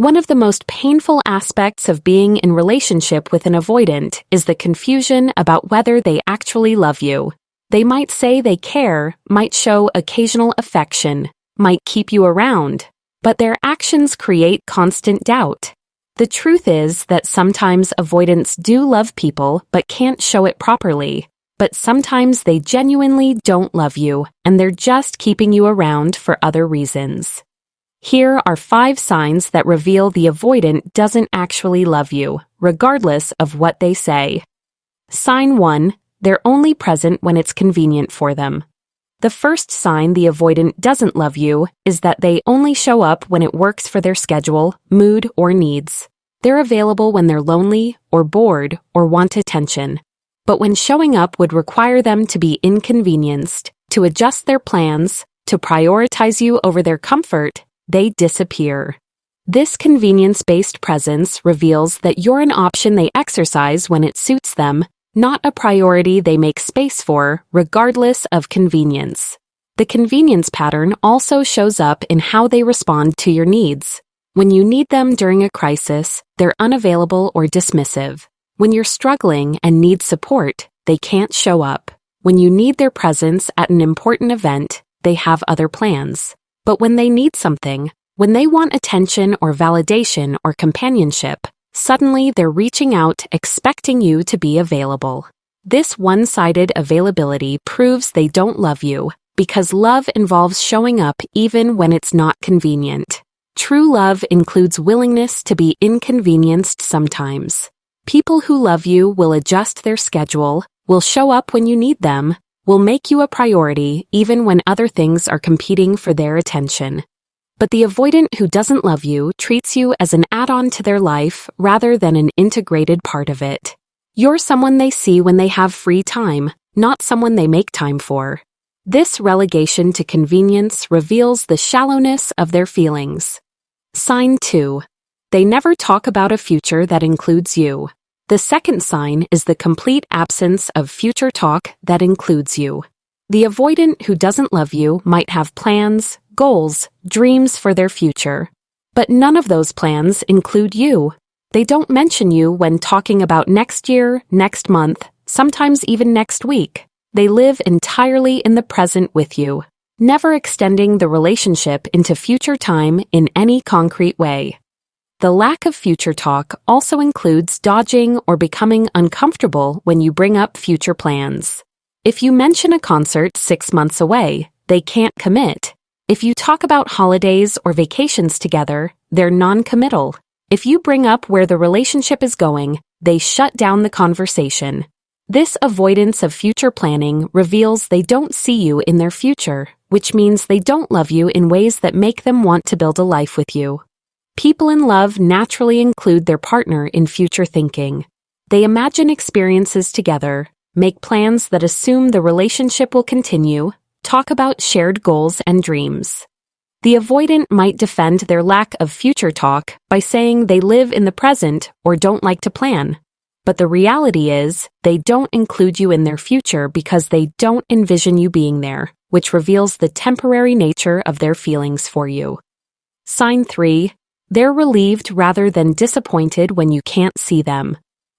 One of the most painful aspects of being in relationship with an avoidant is the confusion about whether they actually love you. They might say they care, might show occasional affection, might keep you around, but their actions create constant doubt. The truth is that sometimes avoidants do love people but can't show it properly, but sometimes they genuinely don't love you and they're just keeping you around for other reasons. Here are 5 signs that reveal the avoidant doesn't actually love you, regardless of what they say. Sign 1. They're only present when it's convenient for them. The first sign the avoidant doesn't love you is that they only show up when it works for their schedule, mood, or needs. They're available when they're lonely, or bored, or want attention. But when showing up would require them to be inconvenienced, to adjust their plans, to prioritize you over their comfort, they disappear. This convenience-based presence reveals that you're an option they exercise when it suits them, not a priority they make space for, regardless of convenience. The convenience pattern also shows up in how they respond to your needs. When you need them during a crisis, they're unavailable or dismissive. When you're struggling and need support, they can't show up. When you need their presence at an important event, they have other plans. But when they need something, when they want attention or validation or companionship, suddenly they're reaching out expecting you to be available. This one-sided availability proves they don't love you, because love involves showing up even when it's not convenient. True love includes willingness to be inconvenienced sometimes. People who love you will adjust their schedule, will show up when you need them, will make you a priority even when other things are competing for their attention. But the avoidant who doesn't love you treats you as an add-on to their life rather than an integrated part of it. You're someone they see when they have free time, not someone they make time for. This relegation to convenience reveals the shallowness of their feelings. Sign 2. They never talk about a future that includes you. The second sign is the complete absence of future talk that includes you. The avoidant who doesn't love you might have plans, goals, dreams for their future. But none of those plans include you. They don't mention you when talking about next year, next month, sometimes even next week. They live entirely in the present with you, never extending the relationship into future time in any concrete way. The lack of future talk also includes dodging or becoming uncomfortable when you bring up future plans. If you mention a concert 6 months away, they can't commit. If you talk about holidays or vacations together, they're non-committal. If you bring up where the relationship is going, they shut down the conversation. This avoidance of future planning reveals they don't see you in their future, which means they don't love you in ways that make them want to build a life with you. People in love naturally include their partner in future thinking. They imagine experiences together, make plans that assume the relationship will continue, talk about shared goals and dreams. The avoidant might defend their lack of future talk by saying they live in the present or don't like to plan. But the reality is, they don't include you in their future because they don't envision you being there, which reveals the temporary nature of their feelings for you. Sign 3. They're relieved rather than disappointed when you can't see them.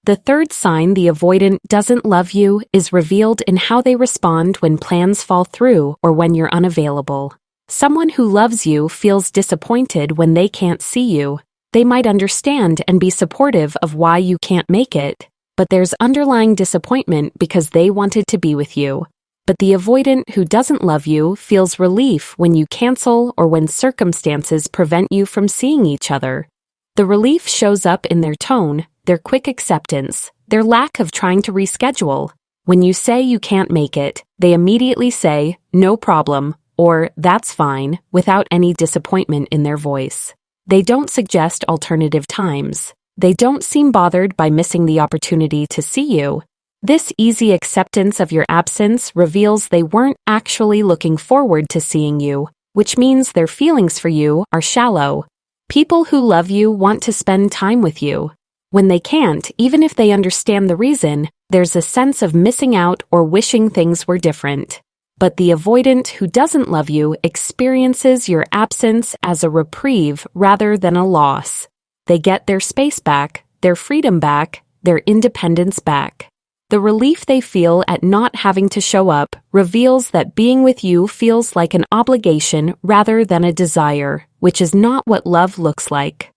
The third sign the avoidant doesn't love you is revealed in how they respond when plans fall through or when you're unavailable. Someone who loves you feels disappointed when they can't see you. They might understand and be supportive of why you can't make it, but there's underlying disappointment because they wanted to be with you. But the avoidant who doesn't love you feels relief when you cancel or when circumstances prevent you from seeing each other. The relief shows up in their tone, their quick acceptance, their lack of trying to reschedule. When you say you can't make it, they immediately say, "No problem," or "That's fine," without any disappointment in their voice. They don't suggest alternative times. They don't seem bothered by missing the opportunity to see you. This easy acceptance of your absence reveals they weren't actually looking forward to seeing you, which means their feelings for you are shallow. People who love you want to spend time with you. When they can't, even if they understand the reason, there's a sense of missing out or wishing things were different. But the avoidant who doesn't love you experiences your absence as a reprieve rather than a loss. They get their space back, their freedom back, their independence back. The relief they feel at not having to show up reveals that being with you feels like an obligation rather than a desire, which is not what love looks like.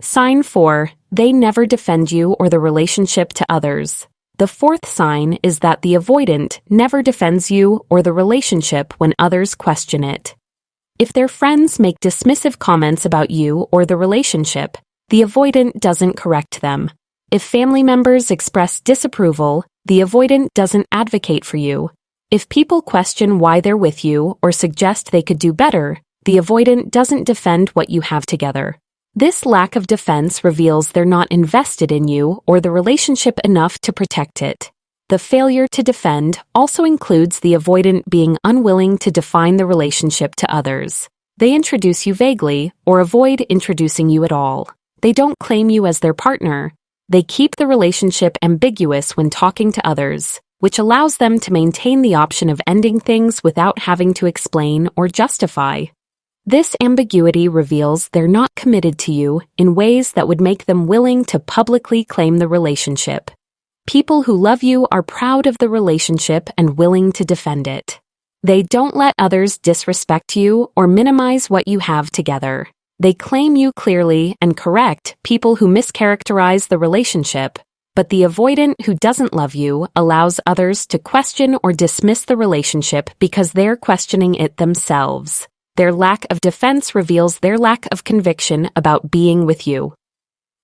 Sign 4. They never defend you or the relationship to others. The fourth sign is that the avoidant never defends you or the relationship when others question it. If their friends make dismissive comments about you or the relationship, the avoidant doesn't correct them. If family members express disapproval, the avoidant doesn't advocate for you. If people question why they're with you or suggest they could do better, the avoidant doesn't defend what you have together. This lack of defense reveals they're not invested in you or the relationship enough to protect it. The failure to defend also includes the avoidant being unwilling to define the relationship to others. They introduce you vaguely or avoid introducing you at all. They don't claim you as their partner. They keep the relationship ambiguous when talking to others, which allows them to maintain the option of ending things without having to explain or justify. This ambiguity reveals they're not committed to you in ways that would make them willing to publicly claim the relationship. People who love you are proud of the relationship and willing to defend it. They don't let others disrespect you or minimize what you have together. They claim you clearly and correct people who mischaracterize the relationship, but the avoidant who doesn't love you allows others to question or dismiss the relationship because they're questioning it themselves. Their lack of defense reveals their lack of conviction about being with you.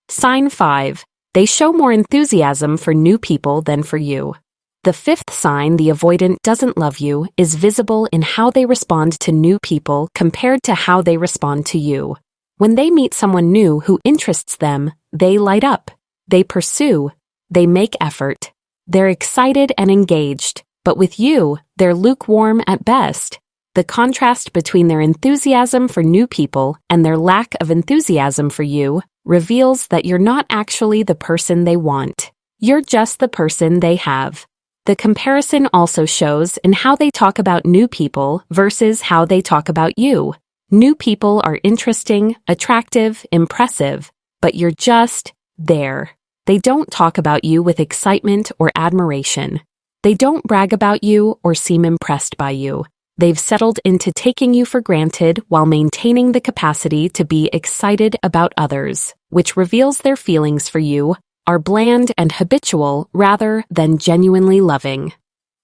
Sign 5. They show more enthusiasm for new people than for you. The fifth sign the avoidant doesn't love you is visible in how they respond to new people compared to how they respond to you. When they meet someone new who interests them, they light up. They pursue. They make effort. They're excited and engaged, but with you, they're lukewarm at best. The contrast between their enthusiasm for new people and their lack of enthusiasm for you reveals that you're not actually the person they want. You're just the person they have. The comparison also shows in how they talk about new people versus how they talk about you. New people are interesting, attractive, impressive, but you're just there. They don't talk about you with excitement or admiration. They don't brag about you or seem impressed by you. They've settled into taking you for granted while maintaining the capacity to be excited about others, which reveals their feelings for you are bland and habitual rather than genuinely loving.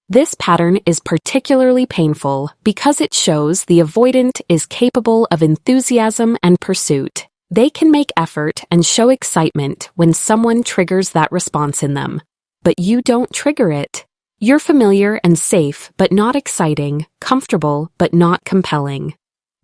This pattern is particularly painful because it shows the avoidant is capable of enthusiasm and pursuit. They can make effort and show excitement when someone triggers that response in them, but you don't trigger it. You're familiar and safe, but not exciting, comfortable, but not compelling.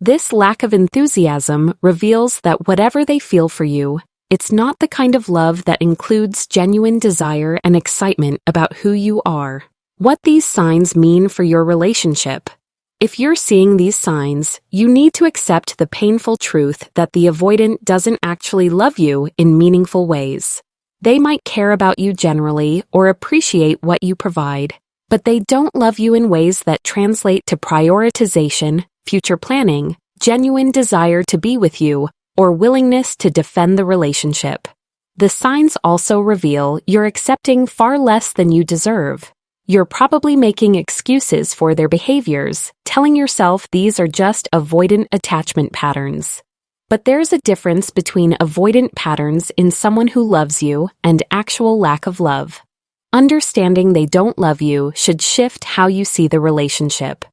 This lack of enthusiasm reveals that whatever they feel for you, it's not the kind of love that includes genuine desire and excitement about who you are. What these signs mean for your relationship. If you're seeing these signs, you need to accept the painful truth that the avoidant doesn't actually love you in meaningful ways. They might care about you generally or appreciate what you provide, but they don't love you in ways that translate to prioritization, future planning, genuine desire to be with you, or willingness to defend the relationship. The signs also reveal you're accepting far less than you deserve. You're probably making excuses for their behaviors, telling yourself these are just avoidant attachment patterns. But there's a difference between avoidant patterns in someone who loves you and actual lack of love. Understanding they don't love you should shift how you see the relationship.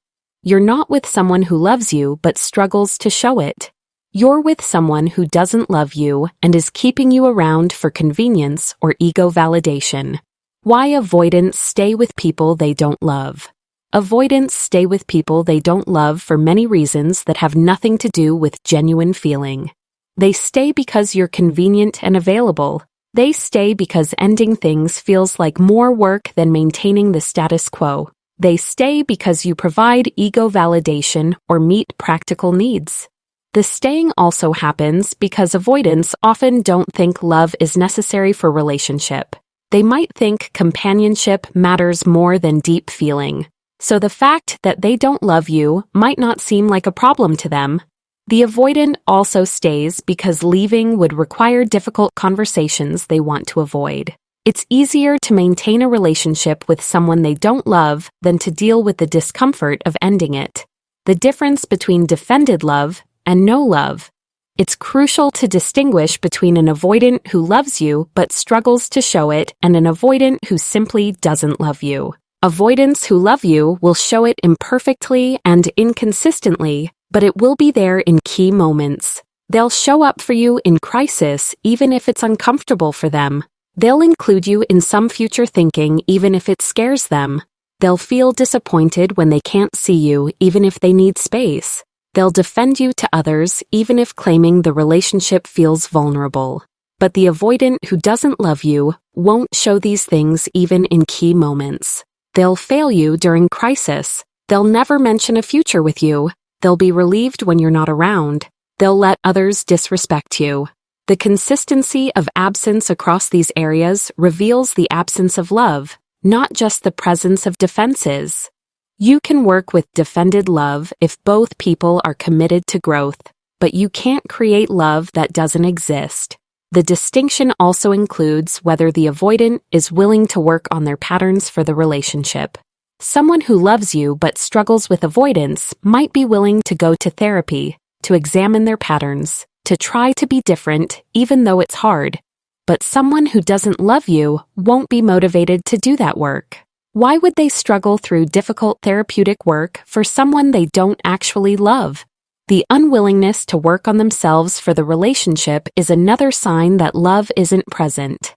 You're not with someone who loves you but struggles to show it. You're with someone who doesn't love you and is keeping you around for convenience or ego validation. Why avoidants stay with people they don't love. Avoidants stay with people they don't love for many reasons that have nothing to do with genuine feeling. They stay because you're convenient and available. They stay because ending things feels like more work than maintaining the status quo. They stay because you provide ego validation or meet practical needs. The staying also happens because avoidants often don't think love is necessary for relationship. They might think companionship matters more than deep feeling. So the fact that they don't love you might not seem like a problem to them. The avoidant also stays because leaving would require difficult conversations they want to avoid. It's easier to maintain a relationship with someone they don't love than to deal with the discomfort of ending it. The difference between defended love and no love. It's crucial to distinguish between an avoidant who loves you but struggles to show it and an avoidant who simply doesn't love you. Avoidants who love you will show it imperfectly and inconsistently, but it will be there in key moments. They'll show up for you in crisis even if it's uncomfortable for them. They'll include you in some future thinking even if it scares them. They'll feel disappointed when they can't see you even if they need space. They'll defend you to others even if claiming the relationship feels vulnerable. But the avoidant who doesn't love you won't show these things even in key moments. They'll fail you during crisis. They'll never mention a future with you. They'll be relieved when you're not around. They'll let others disrespect you. The consistency of absence across these areas reveals the absence of love, not just the presence of defenses. You can work with defended love if both people are committed to growth, but you can't create love that doesn't exist. The distinction also includes whether the avoidant is willing to work on their patterns for the relationship. Someone who loves you but struggles with avoidance might be willing to go to therapy, to examine their patterns, to try to be different even though it's hard. But someone who doesn't love you won't be motivated to do that work. Why would they struggle through difficult therapeutic work for someone they don't actually love? The unwillingness to work on themselves for the relationship is another sign that love isn't present.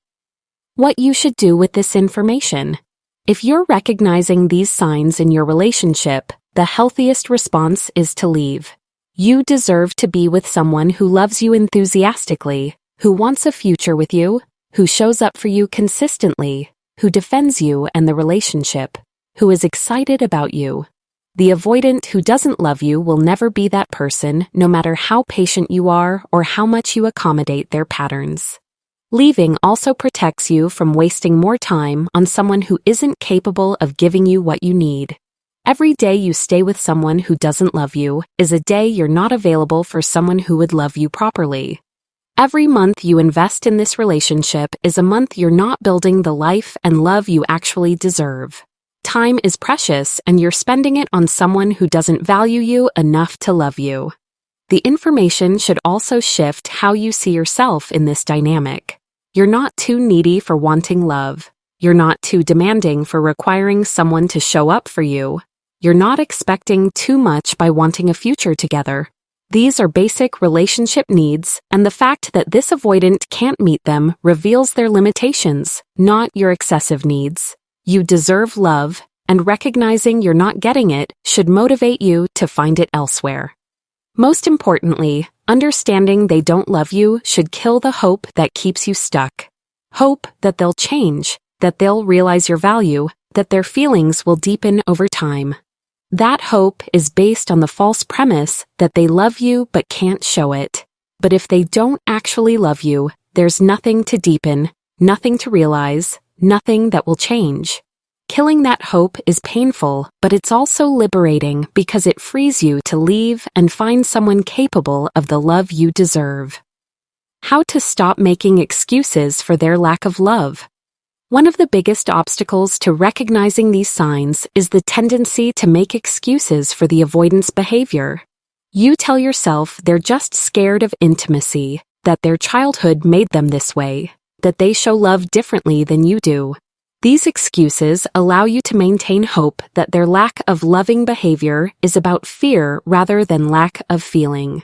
What you should do with this information. If you're recognizing these signs in your relationship, the healthiest response is to leave. You deserve to be with someone who loves you enthusiastically, who wants a future with you, who shows up for you consistently, who defends you and the relationship, who is excited about you. The avoidant who doesn't love you will never be that person, no matter how patient you are or how much you accommodate their patterns. Leaving also protects you from wasting more time on someone who isn't capable of giving you what you need. Every day you stay with someone who doesn't love you is a day you're not available for someone who would love you properly. Every month you invest in this relationship is a month you're not building the life and love you actually deserve. Time is precious and you're spending it on someone who doesn't value you enough to love you. The information should also shift how you see yourself in this dynamic. You're not too needy for wanting love. You're not too demanding for requiring someone to show up for you. You're not expecting too much by wanting a future together. These are basic relationship needs, and the fact that this avoidant can't meet them reveals their limitations, not your excessive needs. You deserve love, and recognizing you're not getting it should motivate you to find it elsewhere. Most importantly, understanding they don't love you should kill the hope that keeps you stuck. Hope that they'll change, that they'll realize your value, that their feelings will deepen over time. That hope is based on the false premise that they love you but can't show it. But if they don't actually love you, there's nothing to deepen, nothing to realize, nothing that will change. Killing that hope is painful, but it's also liberating because it frees you to leave and find someone capable of the love you deserve. How to stop making excuses for their lack of love. One of the biggest obstacles to recognizing these signs is the tendency to make excuses for the avoidance behavior. You tell yourself they're just scared of intimacy, that their childhood made them this way, that they show love differently than you do. These excuses allow you to maintain hope that their lack of loving behavior is about fear rather than lack of feeling.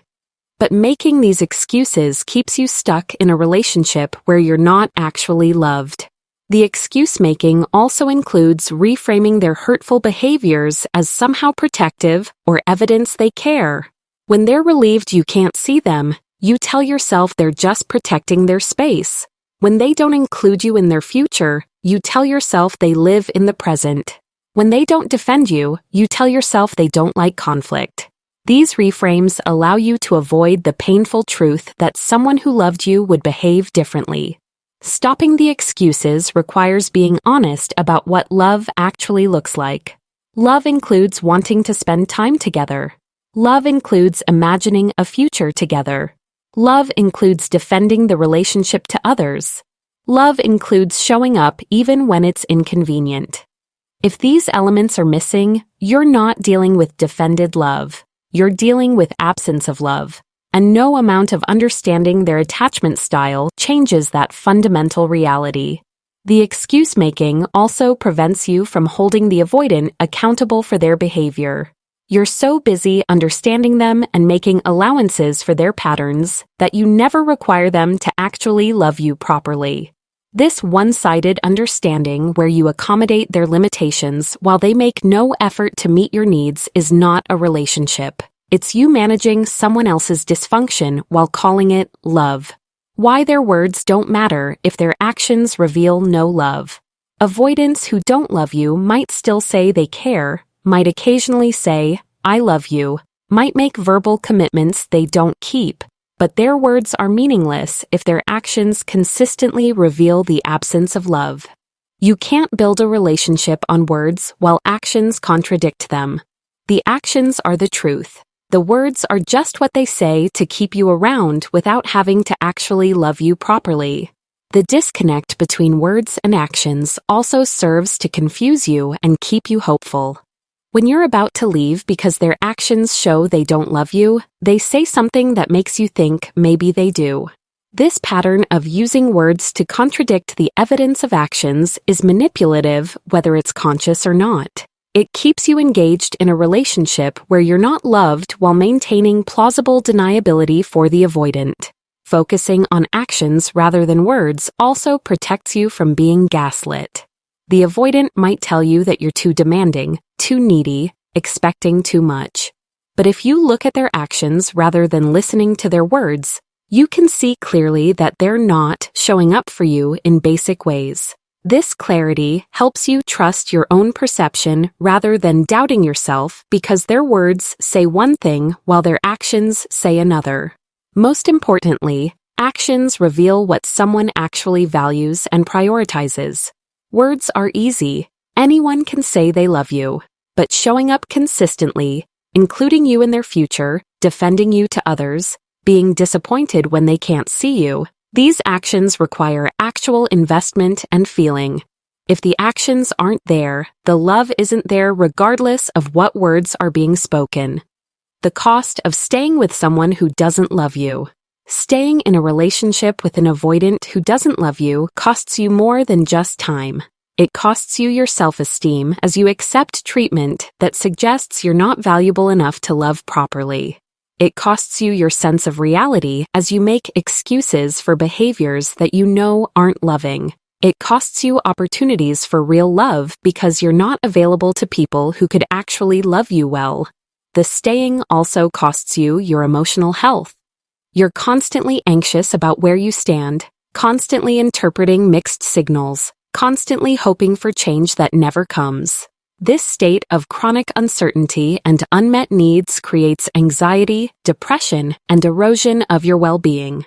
But making these excuses keeps you stuck in a relationship where you're not actually loved. The excuse-making also includes reframing their hurtful behaviors as somehow protective or evidence they care. When they're relieved you can't see them, you tell yourself they're just protecting their space. When they don't include you in their future, you tell yourself they live in the present. When they don't defend you, you tell yourself they don't like conflict. These reframes allow you to avoid the painful truth that someone who loved you would behave differently. Stopping the excuses requires being honest about what love actually looks like. Love includes wanting to spend time together. Love includes imagining a future together. Love includes defending the relationship to others. Love includes showing up even when it's inconvenient. If these elements are missing, you're not dealing with defended love. You're dealing with absence of love. And no amount of understanding their attachment style changes that fundamental reality. The excuse-making also prevents you from holding the avoidant accountable for their behavior. You're so busy understanding them and making allowances for their patterns that you never require them to actually love you properly. This one-sided understanding where you accommodate their limitations while they make no effort to meet your needs is not a relationship. It's you managing someone else's dysfunction while calling it love. Why their words don't matter if their actions reveal no love. Avoidants who don't love you might still say they care, might occasionally say, "I love you," might make verbal commitments they don't keep, but their words are meaningless if their actions consistently reveal the absence of love. You can't build a relationship on words while actions contradict them. The actions are the truth. The words are just what they say to keep you around without having to actually love you properly. The disconnect between words and actions also serves to confuse you and keep you hopeful. When you're about to leave because their actions show they don't love you, they say something that makes you think maybe they do. This pattern of using words to contradict the evidence of actions is manipulative, whether it's conscious or not. It keeps you engaged in a relationship where you're not loved while maintaining plausible deniability for the avoidant. Focusing on actions rather than words also protects you from being gaslit. The avoidant might tell you that you're too demanding, too needy, expecting too much. But if you look at their actions rather than listening to their words, you can see clearly that they're not showing up for you in basic ways. This clarity helps you trust your own perception rather than doubting yourself because their words say one thing while their actions say another. Most importantly, actions reveal what someone actually values and prioritizes. Words are easy. Anyone can say they love you. But showing up consistently, including you in their future, defending you to others, being disappointed when they can't see you, these actions require actual investment and feeling. If the actions aren't there, the love isn't there regardless of what words are being spoken. The cost of staying with someone who doesn't love you. Staying in a relationship with an avoidant who doesn't love you costs you more than just time. It costs you your self-esteem as you accept treatment that suggests you're not valuable enough to love properly. It costs you your sense of reality as you make excuses for behaviors that you know aren't loving. It costs you opportunities for real love because you're not available to people who could actually love you well. The staying also costs you your emotional health. You're constantly anxious about where you stand, constantly interpreting mixed signals, constantly hoping for change that never comes. This state of chronic uncertainty and unmet needs creates anxiety, depression, and erosion of your well-being.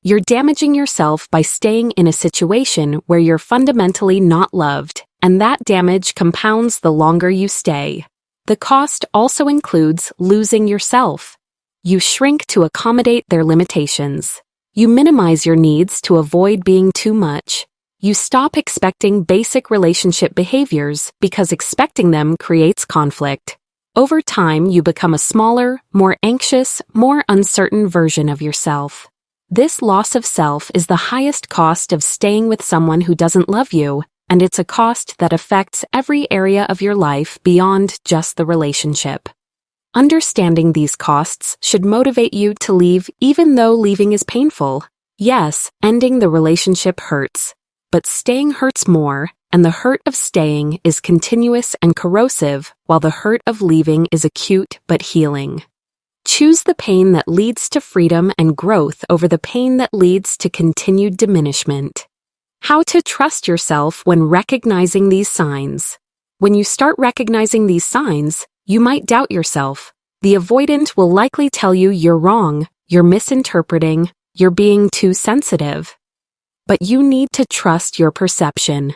You're damaging yourself by staying in a situation where you're fundamentally not loved, and that damage compounds the longer you stay. The cost also includes losing yourself. You shrink to accommodate their limitations. You minimize your needs to avoid being too much. You stop expecting basic relationship behaviors because expecting them creates conflict. Over time, you become a smaller, more anxious, more uncertain version of yourself. This loss of self is the highest cost of staying with someone who doesn't love you, and it's a cost that affects every area of your life beyond just the relationship. Understanding these costs should motivate you to leave even though leaving is painful. Yes, ending the relationship hurts. But staying hurts more, and the hurt of staying is continuous and corrosive, while the hurt of leaving is acute but healing. Choose the pain that leads to freedom and growth over the pain that leads to continued diminishment. How to trust yourself when recognizing these signs. When you start recognizing these signs, you might doubt yourself. The avoidant will likely tell you you're wrong, you're misinterpreting, you're being too sensitive. But you need to trust your perception.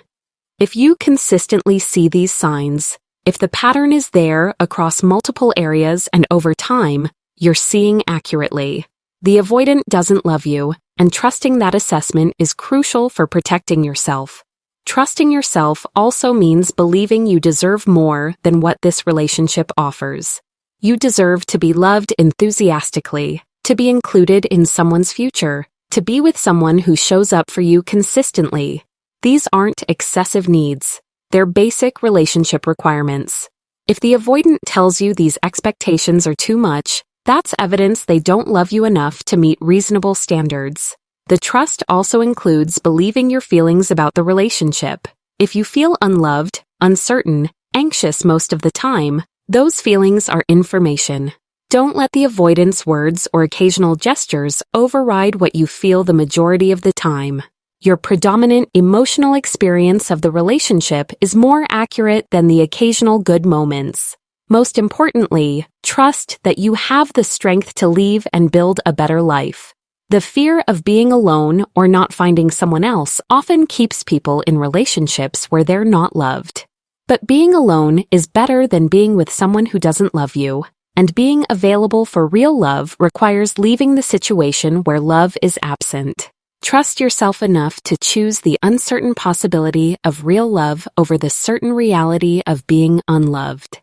If you consistently see these signs, If the pattern is there across multiple areas and over time, you're seeing accurately. The avoidant doesn't love you, and trusting that assessment is crucial for protecting yourself. Trusting yourself also means believing you deserve more than what this relationship offers. You deserve to be loved enthusiastically, to be included in someone's future, to be with someone who shows up for you consistently. These aren't excessive needs. They're basic relationship requirements. If the avoidant tells you these expectations are too much, that's evidence they don't love you enough to meet reasonable standards. The trust also includes believing your feelings about the relationship. If you feel unloved, uncertain, anxious most of the time, those feelings are information. Don't let the avoidant's words or occasional gestures override what you feel the majority of the time. Your predominant emotional experience of the relationship is more accurate than the occasional good moments. Most importantly, trust that you have the strength to leave and build a better life. The fear of being alone or not finding someone else often keeps people in relationships where they're not loved. But being alone is better than being with someone who doesn't love you, and being available for real love requires leaving the situation where love is absent. Trust yourself enough to choose the uncertain possibility of real love over the certain reality of being unloved.